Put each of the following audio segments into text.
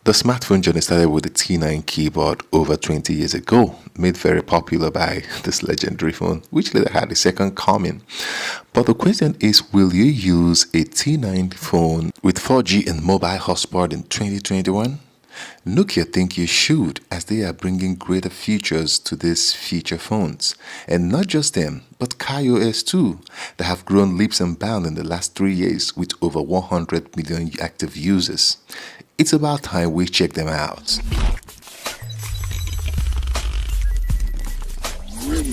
The smartphone journey started with the T9 keyboard over 20 years ago, made very popular by this legendary phone, which later had a second coming. But the question is, will you use a T9 phone with 4G and mobile hotspot in 2021? Nokia think you should, as they are bringing greater features to these feature phones. And not just them, but KaiOS too, that have grown leaps and bounds in the last 3 years with over 100 million active users. It's about time we check them out.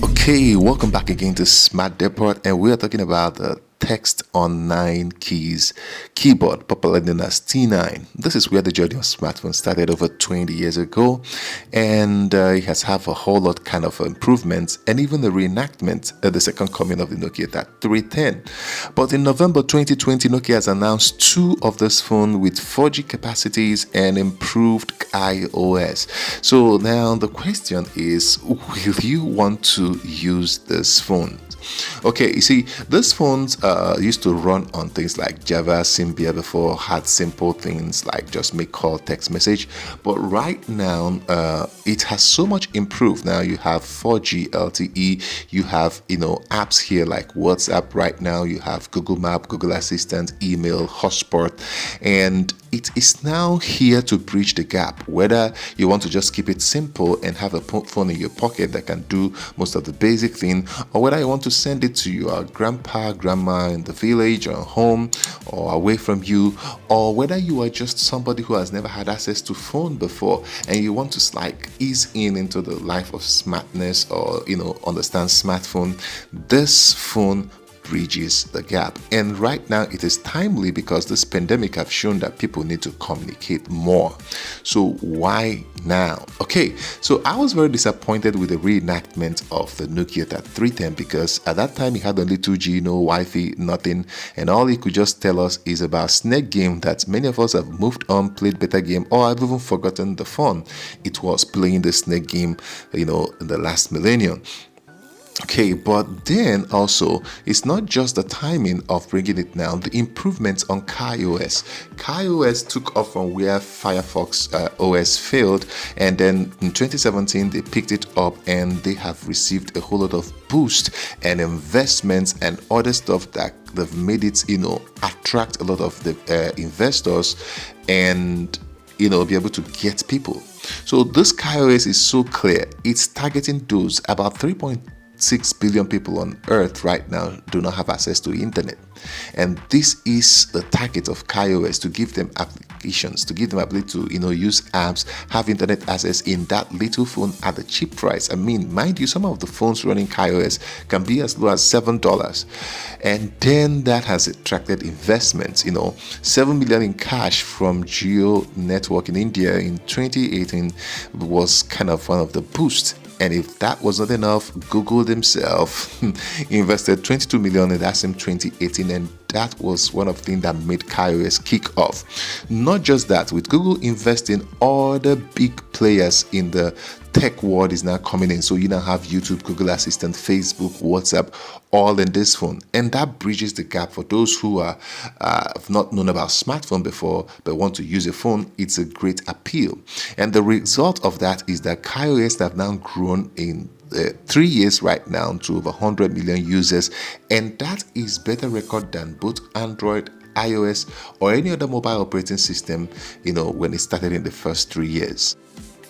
Okay, welcome back again to Smart Depot, and we are talking about the text on 9 keys keyboard, popularly known as T9. This is where the journey of smartphones started over 20 years ago, and it has had a whole lot kind of improvements and even the reenactment of the second coming of the Nokia that 310. But in November 2020, Nokia has announced two of this phone with 4G capacities and improved iOS. So now the question is, will you want to use this phone? Okay, you see, these phones used to run on things like Java, Symbian before, had simple things like just make call, text message. But right now, it has so much improved. Now you have 4G LTE, you have apps here like WhatsApp. Right now you have Google Map, Google Assistant, email, hotspot, and it is now here to bridge the gap. Whether you want to just keep it simple and have a phone in your pocket that can do most of the basic thing, or whether you want to send it to your grandpa, grandma in the village or home or away from you, or whether you are just somebody who has never had access to phone before and you want to like ease into the life of smartness or understand smartphone, this phone bridges the gap. And right now it is timely because this pandemic have shown that people need to communicate more. So why now? Okay, so I was very disappointed with the reenactment of the Nokia 310 because at that time it had only 2G, no Wi-Fi, nothing, and all it could just tell us is about snake game that many of us have moved on, played better game, or I've even forgotten the fun it was playing the snake game, in the last millennium. Okay, but then also, it's not just the timing of bringing it now, the improvements on KaiOS. KaiOS took off from where Firefox OS failed, and then in 2017, they picked it up and they have received a whole lot of boost and investments and other stuff that they've made it, attract a lot of the investors and, be able to get people. So this KaiOS is so clear. It's targeting those about 3.6 billion people on earth right now do not have access to internet, and this is the target of KaiOS, to give them applications, to give them ability to use apps, have internet access in that little phone at a cheap price. I mean, mind you, some of the phones running KaiOS can be as low as $7, and then that has attracted investments. 7 million in cash from Geo Network in India in 2018 was kind of one of the boosts. And if that was not enough, Google themselves invested 22 million in that same 2018, and that was one of the things that made KaiOS kick off. Not just that, with Google investing, all the big players in the tech world is now coming in. So you now have YouTube, Google Assistant, Facebook, WhatsApp, all in this phone, and that bridges the gap for those who are have not known about smartphone before but want to use a phone. It's a great appeal, and the result of that is that KaiOS have now grown in 3 years right now to over 100 million users, and that is better record than both Android, iOS, or any other mobile operating system when it started in the first 3 years.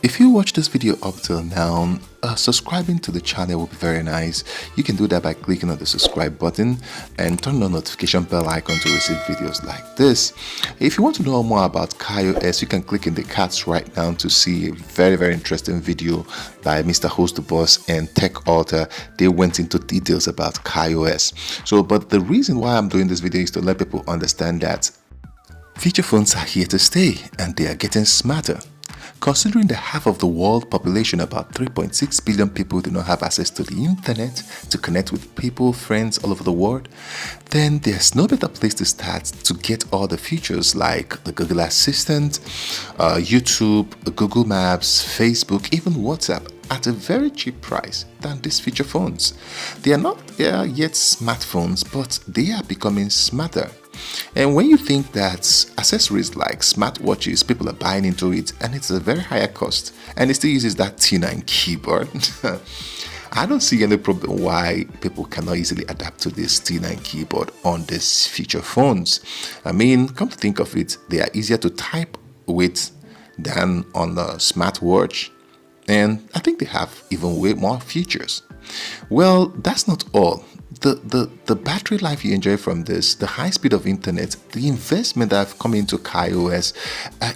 If you watch this video up till now, subscribing to the channel will be very nice. You can do that by clicking on the subscribe button and turn on the notification bell icon to receive videos like this. If you want to know more about KaiOS, you can click in the cards right now to see a very, very interesting video by Mr. Host the Boss and Tech Alter. They went into details about KaiOS. So, but the reason why I'm doing this video is to let people understand that feature phones are here to stay and they are getting smarter. Considering that half of the world population, about 3.6 billion people, do not have access to the internet to connect with people, friends all over the world, then there's no better place to start to get all the features like the Google Assistant, YouTube, Google Maps, Facebook, even WhatsApp at a very cheap price than these feature phones. They are not yet smartphones, but they are becoming smarter. And when you think that accessories like smartwatches, people are buying into it and it's a very higher cost, and it still uses that T9 keyboard, I don't see any problem why people cannot easily adapt to this T9 keyboard on these feature phones. I mean, come to think of it, they are easier to type with than on the smartwatch, and I think they have even way more features. Well, that's not all. The battery life you enjoy from this, the high speed of internet, the investment that have come into KaiOS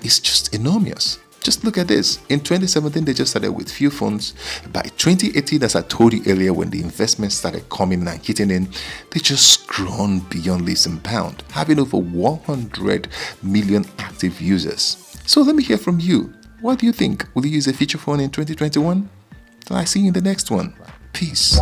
is just enormous. Just look at this. In 2017, they just started with few phones. By 2018, as I told you earlier, when the investment started coming and hitting in, they just grown beyond leaps and bounds, having over 100 million active users. So let me hear from you. What do you think? Will you use a feature phone in 2021? Till I see you in the next one. Peace.